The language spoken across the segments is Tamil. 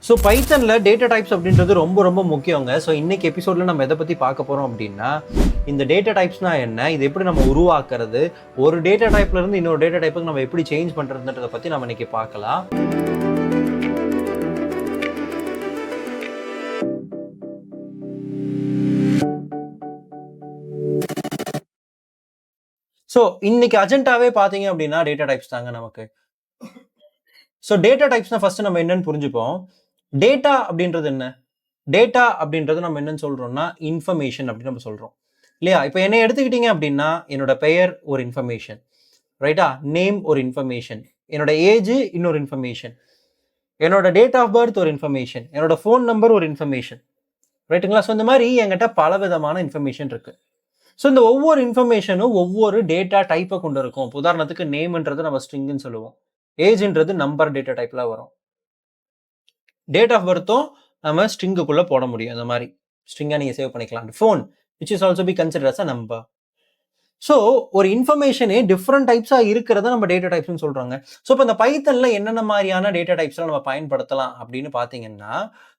ஸோ பைத்தன்ல டேட்டா டைப்ஸ் அப்படின்றது ரொம்ப ரொம்ப முக்கியங்க. ஸோ இன்னைக்கு எபிசோட்ல நம்ம எதை பற்றி பார்க்க போகிறோம் அப்படின்னா, இந்த டேட்டா டைப்ஸ்னா என்ன, இது எப்படி நம்ம உருவாக்குறது, ஒரு டேட்டா டைப்ல இருந்து இன்னொரு டேட்டா டைப்புக்கு நம்ம எப்படி சேஞ்ச் பண்ணுறதுன்றதை பற்றி நம்ம இன்னைக்கு பார்க்கலாம். ஸோ இன்னைக்கு அஜெண்டாவே பார்த்தீங்க அப்படின்னா டேட்டா டைப்ஸ் தாங்க நமக்கு. ஸோ டேட்டா டைப்ஸ்னா ஃபர்ஸ்ட் நம்ம என்னன்னு புரிஞ்சுப்போம். டேட்டா அப்படின்றது என்ன? டேட்டா அப்படின்றது நம்ம என்னன்னு சொல்றோம்னா இன்ஃபர்மேஷன் அப்படின்னு நம்ம சொல்றோம் இல்லையா? இப்போ என்ன எடுத்துக்கிட்டீங்க அப்படின்னா என்னோட பெயர் ஒரு இன்ஃபர்மேஷன், ரைட்டா? நேம் ஒரு இன்ஃபர்மேஷன், என்னோட ஏஜ் இன்னொரு இன்ஃபர்மேஷன், என்னோட டேட் ஆஃப் பர்த் ஒரு இன்ஃபர்மேஷன், என்னோட ஃபோன் நம்பர் ஒரு இன்ஃபர்மேஷன், ரைட்டுங்களா? ஸோ இந்த மாதிரி என்கிட்ட பல விதமான இன்ஃபர்மேஷன் இருக்கு. ஸோ இந்த ஒவ்வொரு இன்ஃபர்மேஷனும் ஒவ்வொரு டேட்டா டைப்பை கொண்டு இருக்கும். உதாரணத்துக்கு நேம்ன்றது நம்ம ஸ்ட்ரிங்னு சொல்லுவோம், ஏஜ்ன்றது நம்பர் டேட்டா டைப்ல வரும், டேட் ஆஃப் பர்த்தும் நம்ம ஸ்ட்ரிங்குக்குள்ள போட முடியும். இந்த மாதிரி ஸ்ட்ரிங்கா நீங்க சேவ் பண்ணிக்கலாம். Phone which is also be considered as a number. So ஒரு இன்ஃபர்மேஷனே டிஃப்ரெண்ட் டைப்ஸா இருக்கிறத நம்ம டேட்டா டைப்ஸ்னு சொல்றாங்க. ஸோ இப்போ இந்த பைத்தன்ல என்னென்ன மாதிரியான டேட்டா டைப்ஸ்லாம் நம்ம பயன்படுத்தலாம் அப்படின்னு பார்த்தீங்கன்னா,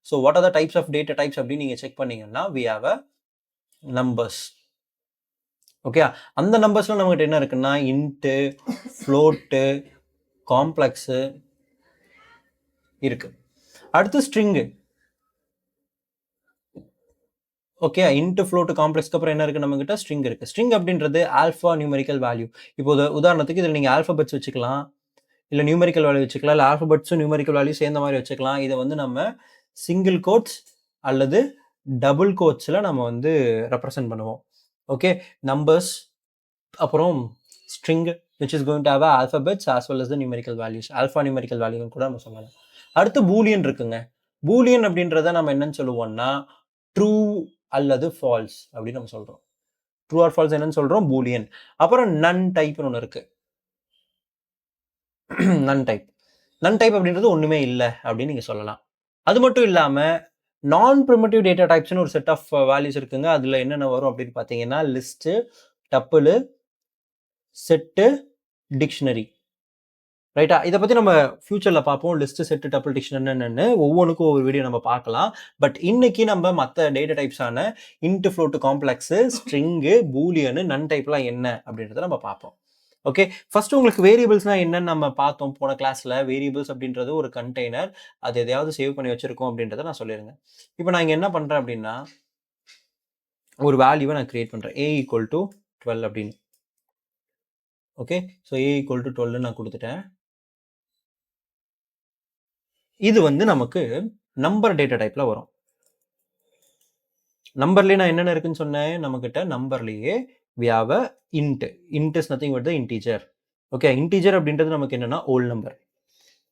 so what are the types of data types அப்படின்னு நீங்க செக் பண்ணீங்கன்னா we have a numbers. Okay, அந்த நம்பர்ஸ்ல நம்மகிட்ட என்ன இருக்குன்னா இன்ட்டு, ஃப்ளோட்டு, காம்ப்ளெக்ஸு இருக்கு. அடுத்து ஸ்ட்ரிங்கு. ஓகே, இன்ட்டு ஃப்ளோட்டு காம்ப்ளெக்ஸ்க்கு அப்புறம் என்ன இருக்கு நம்ம கிட்ட ஸ்ட்ரிங் இருக்கு. ஸ்ட்ரிங் அப்படின்றது ஆல்ஃபா நியூமெரிக்கல் வேல்யூ. இப்போ உதாரணத்துக்கு இதில் நீங்கள் ஆல்ஃபபெட்ஸ் வச்சுக்கலாம், இல்லை நியூமெரிக்கல் வேல்யூ வச்சுக்கலாம், இல்லை ஆல்ஃபபெட்ஸும் நியூமெரிக்கல் வேல்யூ சேர்ந்த மாதிரி வச்சுக்கலாம். இதை வந்து நம்ம சிங்கிள் கோட்ஸ் அல்லது டபுள் கோட்ஸில் நம்ம வந்து ரெப்ரசன்ட் பண்ணுவோம். ஓகே, நம்பர்ஸ் அப்புறம் string which is going to have alphabets as well as the numerical values. Alpha numerical வேல்யூன்னு கூட நம்ம சொல்லலாம். அடுத்து பூலியன் இருக்குங்க. பூலியன் அப்படின்றத நம்ம என்னன்னு சொல்லுவோம்னா ட்ரூ அல்லது ஃபால்ஸ் அப்படின்னு நம்ம சொல்றோம். ட்ரூ ஆர் ஃபால்ஸ் என்னன்னு சொல்றோம்? பூலியன். அப்புறம் நன் டைப்னு ஒன்று இருக்கு. நன் டைப். நன் டைப் அப்படின்றது ஒண்ணுமே இல்லை அப்படின்னு நீங்க சொல்லலாம். அது மட்டும் இல்லாம நான் ப்ரிமிட்டிவ் டேட்டா டைப்ஸ்னு ஒரு செட் ஆஃப் வேல்யூஸ் இருக்குங்க. அதுல என்னென்ன வரும் அப்படின்னு பார்த்தீங்கன்னா லிஸ்ட், டப்பிள், செட்டு, டிக்ஷனரி, ரைட்டா? இதை பற்றி நம்ம ஃபியூச்சரில் பார்ப்போம். லிஸ்ட், செட்டு, டப்பிள், டிக்ஷனரி என்னன்னு ஒவ்வொன்றுக்கும் ஒவ்வொரு வீடியோ நம்ம பார்க்கலாம். பட் இன்னைக்கு நம்ம மற்ற டேட்டா டைப்ஸான int, float, complex, string, boolean, none டைப்லாம் என்ன அப்படின்றத நம்ம பார்ப்போம். ஓகே, ஃபர்ஸ்ட் உங்களுக்கு வேரியபிள்ஸ்னா என்னன்னு நம்ம பார்த்தோம் போன கிளாஸ்ல. வேரியபிள்ஸ் அப்படின்றது ஒரு கண்டெய்னர், அது எதையாவது சேவ் பண்ணி வச்சிருக்கோம் அப்படின்றத நான் சொல்லிருங்க. இப்போ நான் இங்கே என்ன பண்றேன் அப்படின்னா ஒரு வேல்யூவை நான் கிரியேட் பண்றேன், a ஈக்குவல் டு 12 அப்படின்னு. Okay, so a equal to 12 நான் கொடுத்துட்டேன். இது வந்து நமக்கு நம்பர் டேட்டா டைப்ல வரும். நம்பர்லயே நான் என்னென்ன இருக்குன்னு சொன்னேன், நம்ம கிட்ட நம்பர்லயே we have a int. int is nothing but the integer. Okay, integer அப்படின்றது நமக்கு என்னன்னா ஓல் நம்பர்.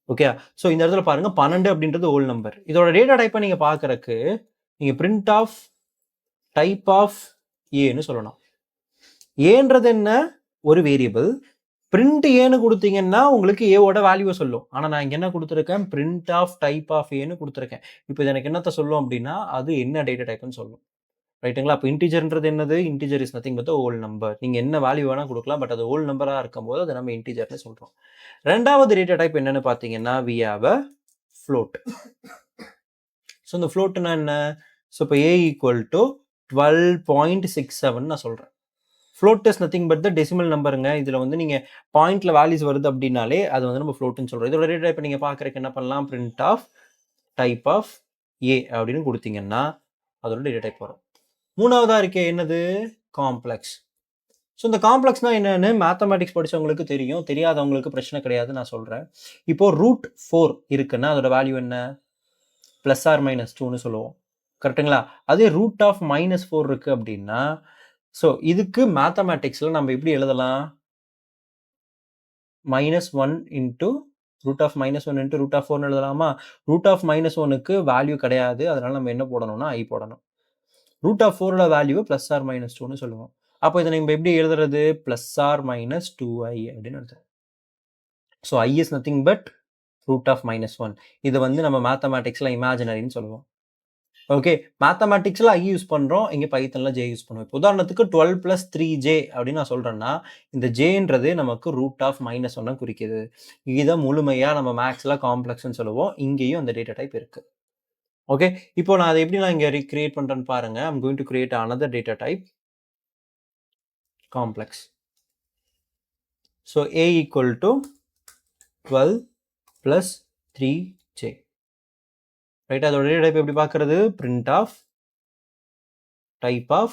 ஓகே, ஸோ இந்த இடத்துல பாருங்க 12 அப்படின்றது ஓல் நம்பர். இதோட டேட்டா டைப்பை நீங்க பார்க்கறதுக்கு நீங்க பிரிண்ட் ஆஃப் டைப் ஆஃப் ஏன்னு சொல்லலாம். ஏன்றது என்ன? ஒரு வேரியபிள். பிரிண்ட் ஏன்னு கொடுத்தீங்கன்னா உங்களுக்கு ஏவோட வேல்யூவை சொல்லும். ஆனால் நான் இங்கே என்ன கொடுத்துருக்கேன்? பிரிண்ட் ஆஃப் டைப் ஆஃப் ஏன்னு கொடுத்துருக்கேன். இப்போ இது எனக்கு என்னத்த சொல்லும் அப்படின்னா அது என்ன டேட்டா டைப்னு சொல்லும், ரைட்டுங்களா? அப்போ இன்டிஜர்ன்றது என்னது? Integer is nothing but the whole number. நீங்கள் என்ன வேல்யூ வேணால் கொடுக்கலாம், பட் அது ஹோல் நம்பராக இருக்கும்போது அதை நம்ம இன்டிஜர்னு சொல்கிறோம். ரெண்டாவது டேட்டா டைப் என்னன்னு பார்த்தீங்கன்னா we have a float. So இந்த ஃப்ளோட்னா என்ன? ஸோ இப்போ a ஈக்குவல் டு 12.67 நான் சொல்கிறேன். Float is nothing but the decimal நம்பருங்க. இதில் வந்து நீங்கள் பாயிண்ட்ல வேல்யூஸ் வருது அப்படின்னாலே அது வந்து நம்ம ஃப்ளோட்னு சொல்கிறோம். இதோட டேட்டா டைப் நீங்கள் பார்க்குறதுக்கு என்ன பண்ணலாம்? பிரிண்ட் ஆஃப் டைப் ஆஃப் ஏ அப்படின்னு கொடுத்தீங்கன்னா அதோட டேட்டா டைப் வரும். மூணாவதா இருக்கே என்னது? காம்ப்ளெக்ஸ். ஸோ இந்த காம்ப்ளெக்ஸ்னா என்னன்னு மேத்தமேட்டிக்ஸ் படிச்சவங்களுக்கு தெரியும், தெரியாதவங்களுக்கு பிரச்சனை கிடையாது, நான் சொல்கிறேன். இப்போ ரூட் 4 இருக்குன்னா அதோட வேல்யூ என்ன? ப்ளஸ் ஆர் மைனஸ் 2ன்னு சொல்லுவோம், கரெக்டுங்களா? அதே ரூட் ஆஃப் -4 இருக்கு அப்படின்னா ஸோ இதுக்கு மேத்தமேட்டிக்ஸில் நம்ம எப்படி எழுதலாம்? -1 into root of -1 into root of 4ன்னு எழுதலாமா? ரூட் ஆஃப் -1க்கு வேல்யூ கிடையாது, அதனால நம்ம என்ன போடணும்னா ஐ போடணும். ரூட் ஆஃப் 4ஓட வேல்யூ ப்ளஸ் ஆர் மைனஸ் 2ன்னு சொல்லுவோம். அப்போ இதை நம்ம எப்படி எழுதுறது? ப்ளஸ் ஆர் மைனஸ் 2i அப்படின்னு எழுதுறோம். So i is nothing but root of -1. இது வந்து நம்ம மேத்தமேட்டிக்ஸில் இமேஜினரின்னு சொல்லுவோம். ஓகே, மேத்தமேட்டிக்ஸில் ஐ யூஸ் பண்ணுறோம், இங்கே பைத்தனில் ஜே யூஸ் பண்ணுவோம். இப்போ உதாரணத்துக்கு 12 + 3j அப்படின்னு நான் சொல்கிறேன்னா இந்த ஜேன்றது நமக்கு ரூட் ஆஃப் -1 குறிக்குது. இதை முழுமையாக நம்ம மேக்ஸில் காம்ப்ளெக்ஸ்ன்னு சொல்லுவோம். இங்கேயும் அந்த டேட்டா டைப் இருக்குது. ஓகே, இப்போ நான் அதை எப்படி நான் இங்கே கிரியேட் பண்ணுறேன்னு பாருங்க. I'm going to create another data type complex. So a equal to 12 plus 3j. Right, அதோட டேட்டா டைப் எப்படி பார்க்கறது? print of type of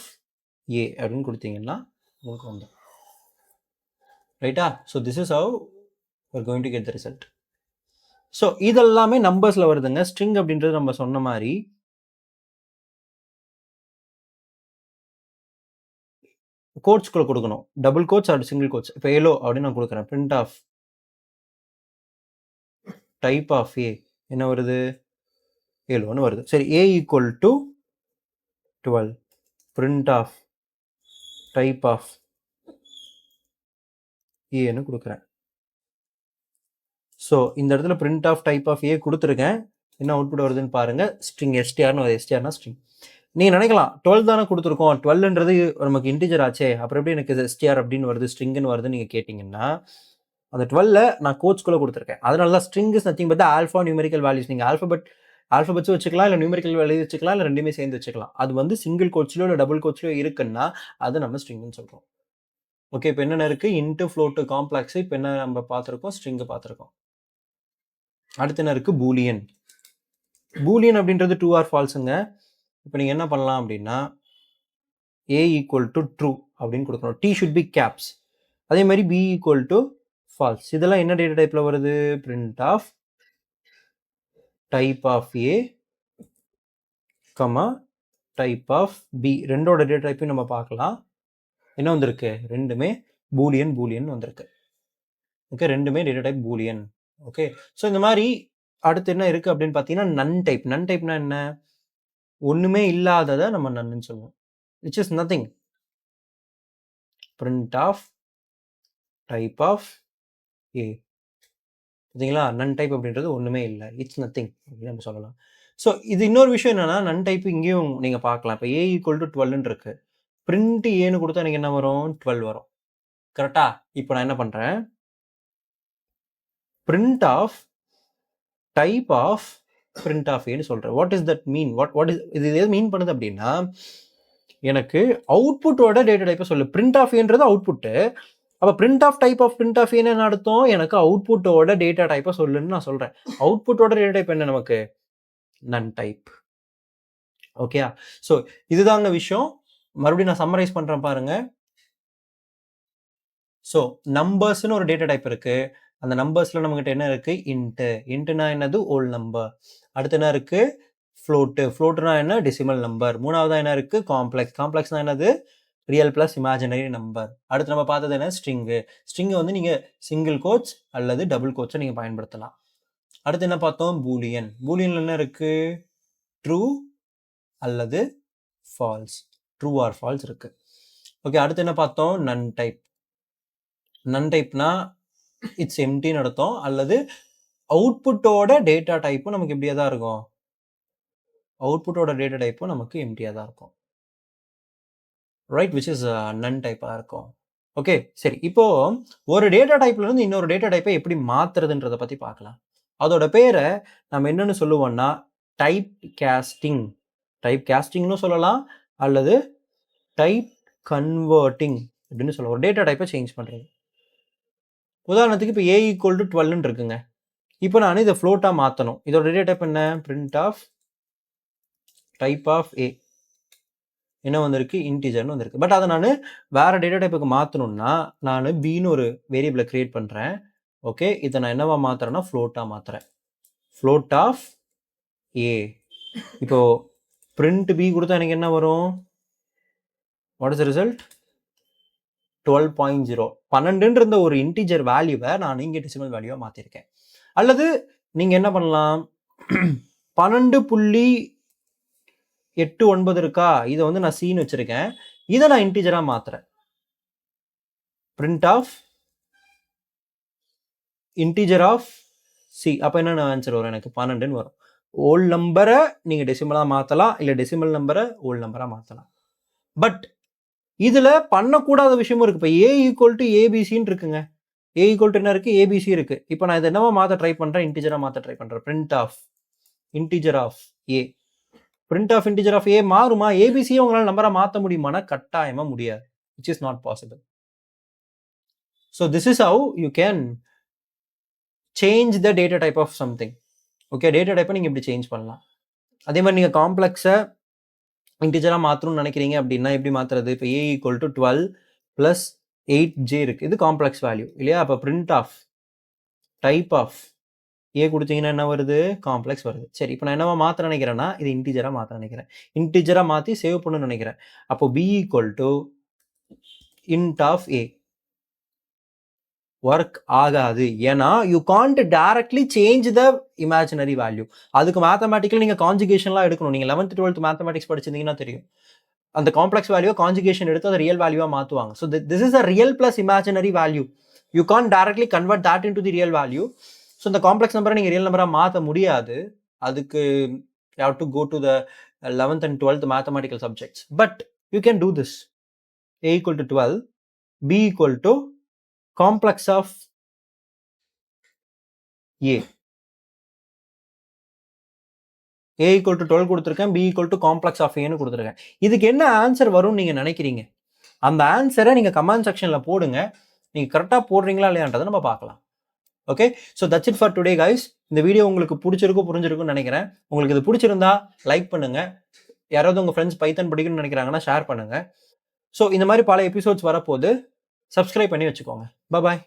a அப்படின்னு கொடுத்தீங்கன்னா உங்களுக்கு வந்து ரைட்டா. So this is how we're going to get the result. So இதெல்லாமே நம்பர்ஸ்ல வருதுங்க. ஸ்ட்ரிங் அப்படின்றது நம்ம சொன்ன மாதிரி கோட்ஸ்குள்ள கொடுக்கணும். Double quotes or single quotes. இப்போ ஏலோ அப்படின்னு நான் கொடுக்குறேன். print of type of a என்ன வருது? ஏலோன்னு வருது. சரி, a equal to 12 print of type of a-ன்னு கொடுக்குறேன். ஸோ இந்த இடத்துல print of type of a கொடுத்துருக்கேன். என்ன அவுட்புட் வருதுன்னு பாருங்க. ஸ்ட்ரிங் எஸ்டிஆர்னு வருது. எஸ்டிஆர்னா ஸ்ட்ரிங். நீங்கள் நினைக்கலாம் 12 தானே கொடுத்துருக்கோம், 12ன்றது நமக்கு இன்டிஜர் ஆச்சே, அப்புறம் எப்படி எனக்கு எஸ்டிஆர் அப்படின்னு வருது, ஸ்ட்ரிங்னு வருதுன்னு நீங்கள் கேட்டிங்கன்னா, அந்த 12 நான் கோட்ஸ்குள்ளே கொடுத்துருக்கேன். அதனால தான் string is nothing but alpha numerical values. நீங்கள் ஆல்ஃபபெட்ஸும் வச்சுக்கலாம், இல்லை நியூமெரிக்கல் வேல்யூ வச்சுக்கலாம், இல்லை ரெண்டுமே சேர்ந்து வச்சுக்கலாம். அது வந்து சிங்கிள் கோட்ஸ்லையோ இல்லை டபுள் கோட்ஸ்லையோ இருக்குன்னா அது நம்ம ஸ்ட்ரிங்னு சொல்கிறோம். ஓகே, இப்போ என்னென்ன இருக்குது? Into, float, complex. இப்போ என்ன நம்ம பார்த்துருக்கோம்? ஸ்ட்ரிங்கு பார்த்துருக்கோம். அடுத்து என்ன இருக்குது? பூலியன். பூலியன் அப்படின்றது ட்ரூ ஆர் ஃபால்ஸுங்க. இப்போ நீங்கள் என்ன பண்ணலாம் அப்படின்னா a equal to true அப்படின்னு கொடுக்கணும். t should be caps. அதே மாதிரி b equal to false. இதெல்லாம் என்ன டேட்டா டைப்பில் வருது? print of type of a, type of b. ரெண்டோட டேட்டா டைப்பையும் நம்ம பார்க்கலாம். என்ன வந்திருக்கு? ரெண்டுமே பூலியன் வந்திருக்கு. ஓகே, ரெண்டுமே data type Boolean. Okay, so இந்த மாதிரி அடுத்து என்ன இருக்குது அப்படின்னு பார்த்தீங்கன்னா நன் டைப். நன் டைப்னா என்ன? ஒன்றுமே இல்லாததை நம்ம நன்னு சொல்லுவோம். which is nothing. print of type of a. பார்த்தீங்களா? நன் டைப் அப்படின்றது ஒன்றுமே இல்லை, இட்ஸ் நத்திங் அப்படின்னு நம்ம சொல்லலாம். ஸோ இது இன்னொரு விஷயம் என்னன்னா, நன் டைப் இங்கேயும் நீங்கள் பார்க்கலாம். இப்போ a ஈக்குவல் டு 12 இருக்கு. பிரிண்ட் ஏன்னு கொடுத்தா எனக்கு என்ன வரும்? 12 வரும். கரெக்டா? இப்போ நான் என்ன பண்ணுறேன்? print of type of print of ஏன்னு சொல்கிறேன். What is that mean? What is இது எது மீன் பண்ணுது அப்படின்னா, எனக்கு அவுட்புட்டோட டேட்டா டைப்பை சொல்லு. print of ஏன்றது அவுட்புட்டு. அப்போ print of type of print of என்ன அர்த்தம்? எனக்கு அவுட்புட்டோட டேட்டா டைப்பை சொல்லுன்னு நான் சொல்கிறேன். அவுட்புட்டோட டேட்டா டைப் என்ன நமக்கு? நன் டைப். ஓகே, ஸோ இதுதாங்க விஷயம். மறுபடியும் நான் சம்மரைஸ் பண்ணுறேன் பாருங்க. ஸோ நம்பர்ஸ்னு ஒரு டேட்டா டைப் இருக்கு. அந்த நம்பர்ஸில் நம்மகிட்ட என்ன இருக்கு? இன்ட்டுனா என்னது? ஓல் நம்பர். அடுத்து என்ன இருக்கு? ஃப்ளோட்டுனா என்ன? Decimal number. மூணாவதா என்ன இருக்கு? காம்ப்ளெக்ஸ்னா என்னது? Real plus imaginary number. அடுத்து நம்ம பார்த்தது என்ன? ஸ்ட்ரிங்கு வந்து நீங்கள் சிங்கிள் கோட்ஸ் அல்லது டபுள் கோட்ஸை நீங்கள் பயன்படுத்தலாம். அடுத்து என்ன பார்த்தோம்? பூலியன்ல என்ன இருக்கு? ட்ரூ அல்லது ஃபால்ஸ். ட்ரூ ஆர் ஃபால்ஸ் இருக்கு. ஓகே, அடுத்து என்ன பார்த்தோம்? நன் டைப்னா இட்ஸ் எம்டின்னு அர்த்தம். அல்லது அவுட்புட்டோட டேட்டா டைப்பும் நமக்கு எப்படியா தான் இருக்கும்? அவுட்புட்டோட டேட்டா டைப்பும் நமக்கு எம்டியாக தான் இருக்கும். ரைட், விச் இஸ் நன் டைப்பாக இருக்கும். ஓகே, சரி. இப்போ ஒரு டேட்டா டைப்ல இருந்து இன்னொரு டேட்டா டைப்பை எப்படி மாத்துறதுன்றதை பற்றி பார்க்கலாம். அதோட பேரை நம்ம என்னன்னு சொல்லுவோம்னா டைப் கேஸ்டிங்னு சொல்லலாம், அல்லது டைப் கன்வெர்ட்டிங் அப்படின்னு சொல்லலாம். ஒரு டேட்டா டைப்பை சேஞ்ச் பண்ணுறது. உதாரணத்துக்கு இப்போ a ஈக்குவல் டு 12 இருக்குங்க. இப்போ நான் இதை ஃப்ளோட்டாக மாற்றணும். இதோட டேட்டா டைப் என்ன? print of type of a என்ன வந்திருக்கு? இன்டிஜர்னு வந்திருக்கு. பட் அதை நான் வேற டேட்டா டைப்புக்கு மாற்றணும்னா நான் பின்னு ஒரு வேரியபிளை கிரியேட் பண்ணுறேன். ஓகே, இதை நான் என்னவா மாற்றுறேன்னா ஃப்ளோட்டாக மாற்றுறேன். Float of a. இப்போ print b கொடுத்தா எனக்கு என்ன வரும்? What is the result? 12.0. 12ன்ற ஒரு இன்டிஜர் வேல்யூவை நான் இங்கே டெசிமல் வேல்யூவாக மாற்றிருக்கேன். அல்லது நீங்கள் என்ன பண்ணலாம்? 12.89 இருக்கா? இதை வந்து நான் சீன்னு வச்சிருக்கேன். இதை நான் இன்டிஜராக மாத்துறேன். print of integer of c. அப்போ என்ன ஆன்சர் வரும்? எனக்கு 12ன்னு வரும். ஓல் நம்பரை நீங்கள் டெசிமலாக மாற்றலாம், இல்லை டெசிமல் நம்பரை ஓல் நம்பராக மாற்றலாம். பட் இதில் பண்ணக்கூடாத விஷயமும் இருக்குது. இப்போ a ஈக்குவல் டு ஏபிசின்னு இருக்குங்க. a ஈக்குவல் டு என்ன இருக்குது? ஏபிசி இருக்குது. இப்போ நான் இதை என்னவா மாற்ற ட்ரை பண்ணுறேன்? இன்டிஜராக மாற்ற ட்ரை பண்ணுறேன். print of integer of a. print of integer of a மாறுமா? ஏபிசியை உங்களால் நம்பரா மாற்ற முடியுமானா கட்டாயமா முடியாது. which is not possible. So this is how you can change the data type of something. Okay, data type நீங்க இப்படி சேஞ்ச் பண்ணலாம். அதே மாதிரி நீங்க காம்ப்ளெக்ஸை இன்டிஜரா மாற்றணும்னு நினைக்கிறீங்க அப்படின்னா எப்படி மாற்றுறது? இப்போ a = 12 + 8j இருக்கு. இது காம்ப்ளெக்ஸ் வேல்யூ இல்லையா? அப்போ பிரிண்ட் ஆஃப் டைப் ஆஃப் ஏ கொடுத்தீங்கன்னா என்ன வருது? காம்ப்ளெக்ஸ் வருது. சரி, இப்போ நான் என்னவா மாற்ற நினைக்கிறேன்னா இது இன்டிஜரா மாற்ற நினைக்கிறேன். இன்டிஜரா மாற்றி சேவ் பண்ணணும்னு நினைக்கிறேன். அப்போ b = int of a work ஆகாது. ஏன்னா you can't directly change the imaginary value. அதுக்கு மேத்தமேட்டிக்கலி நீங்கள் கான்ஜுகேஷன்லாம் எடுக்கணும். நீங்கள் 11th 12th மேத்தமேட்டிக்ஸ் படிச்சிருந்தீங்கன்னா தெரியும். அந்த காம்ப்ளெக்ஸ் வேல்யூ கான்ஜுகேஷன் எடுத்து அதை ரியல் வேல்யூவாக மாற்றுவாங்க. So this is a real plus imaginary value. You can directly convert that into the real value. So இந்த காம்ப்ளெக்ஸ் நம்பரை நீங்கள் ரியல் நம்பராக மாற்ற முடியாது. அதுக்கு you have to go to the 11th and 12th mathematical subjects. But you can do this. a = 12, b = complex of a. a = 12 கொடுத்துருக்கேன், b = complex of a ன்னு கொடுத்துருக்கேன். இதுக்கு என்ன ஆன்சர் வரும்னு நீங்கள் நினைக்கிறீங்க? அந்த ஆன்சரை நீங்கள் கமெண்ட் செக்ஷனில் போடுங்க. நீங்கள் கரெக்டாக போடுறீங்களா இல்லையான்றதை நம்ம பார்க்கலாம். Okay, so that's it for today guys. இந்த வீடியோ உங்களுக்கு புரிஞ்சிருக்கும்னு நினைக்கிறேன். உங்களுக்கு இது பிடிச்சிருந்தா லைக் பண்ணுங்க. யாராவது உங்கள் ஃப்ரெண்ட்ஸ் பைத்தன் படிக்கணும்னு நினைக்கிறாங்கன்னா ஷேர் பண்ணுங்க. ஸோ இந்த மாதிரி பல எபிசோட்ஸ் வரப்போது சப்ஸ்கிரைப் பண்ணி வச்சுக்கோங்க. பாய்.